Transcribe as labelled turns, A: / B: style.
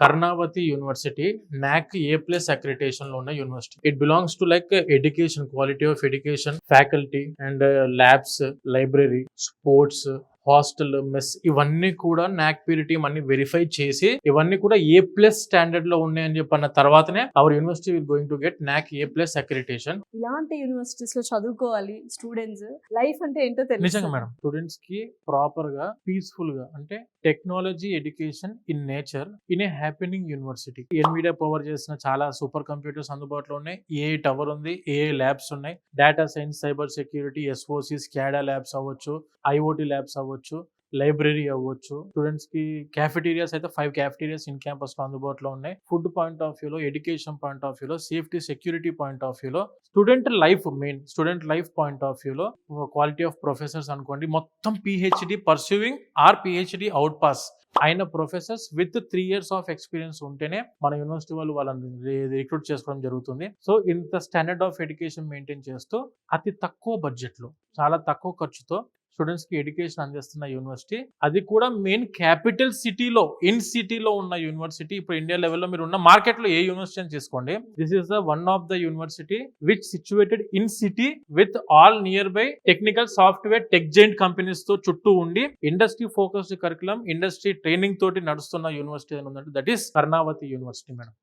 A: Karnavati university NAC A+ accreditation లో ఉన్న university. It belongs to like education, quality of education, faculty and labs, library, sports, hostel, mess ఇవన్నీ కూడా NAC PIR team అన్ని verify చేసి ఇవన్నీ కూడా A+ స్టాండర్డ్ లో ఉన్నాయని చెప్పన్న తర్వాతనే hour university will going to get NAC A+ accreditation.
B: ఇలాంటి యూనివర్సిటీస్ లో చదువుకోవాలి స్టూడెంట్స్, లైఫ్ అంటే ఏంటో
A: నిజంగా
B: తెలుసు
A: మేడం, స్టూడెంట్స్ కి ప్రాపర్ గా పీస్ఫుల్ గా అంటే technology education in nature in a happening university. Nvidia power చేసిన చాలా సూపర్ కంప్యూటర్స్ అందుబాటులో ఉన్నాయి. AI టవర్ ఉంది, AI ల్యాబ్స్ ఉన్నాయి, data science, cyber security, SOC, SCADA labs అవ్వచ్చు, IoT ల్యాబ్స్ అవ్వచ్చు, లైబ్రరీ అవ్వచ్చు. స్టూడెంట్స్ కి క్యాఫెటీరియాస్ అయితే 5 క్యాఫెటీరియాస్ ఇన్ క్యాంపస్ లో అందుబాటులో ఉన్నాయి. ఫుడ్ పాయింట్ ఆఫ్ వ్యూలో, ఎడ్యుకేషన్ పాయింట్ ఆఫ్ వ్యూలో, సేఫ్టీ సెక్యూరిటీ పాయింట్ ఆఫ్ వ్యూలో, స్టూడెంట్ లైఫ్ పాయింట్ ఆఫ్ వ్యూలో, క్వాలిటీ ఆఫ్ ప్రొఫెసర్స్ అనుకోండి, మొత్తం PhD pursuing or PhD out pass అయిన professors with 3 years of experience ఉంటేనే మన యూనివర్సిటీ వాళ్ళు వాళ్ళని రిక్రూట్ చేసుకోవడం జరుగుతుంది. సో ఇంత స్టాండర్డ్ ఆఫ్ ఎడ్యుకేషన్ మెయింటైన్ చేస్తూ అతి తక్కువ బడ్జెట్ లో, చాలా తక్కువ ఖర్చుతో స్టూడెంట్స్ కి ఎడ్యుకేషన్ అందిస్తున్న యూనివర్సిటీ, అది కూడా మెయిన్ క్యాపిటల్ సిటీలో, ఇన్ సిటీలో ఉన్న యూనివర్సిటీ. ఇప్పుడు ఇండియా లెవెల్లో మీరు ఉన్న మార్కెట్ లో ఏ యూనివర్సిటీ అని తీసుకోండి, this is the one of the university which situated in city with all near by technical, software, tech giant companies తో చుట్టూ ఉండి industry focused curriculum, industry training తోటి నడుస్తున్న యూనివర్సిటీ అని ఉందంటే that is Karnavati university madam.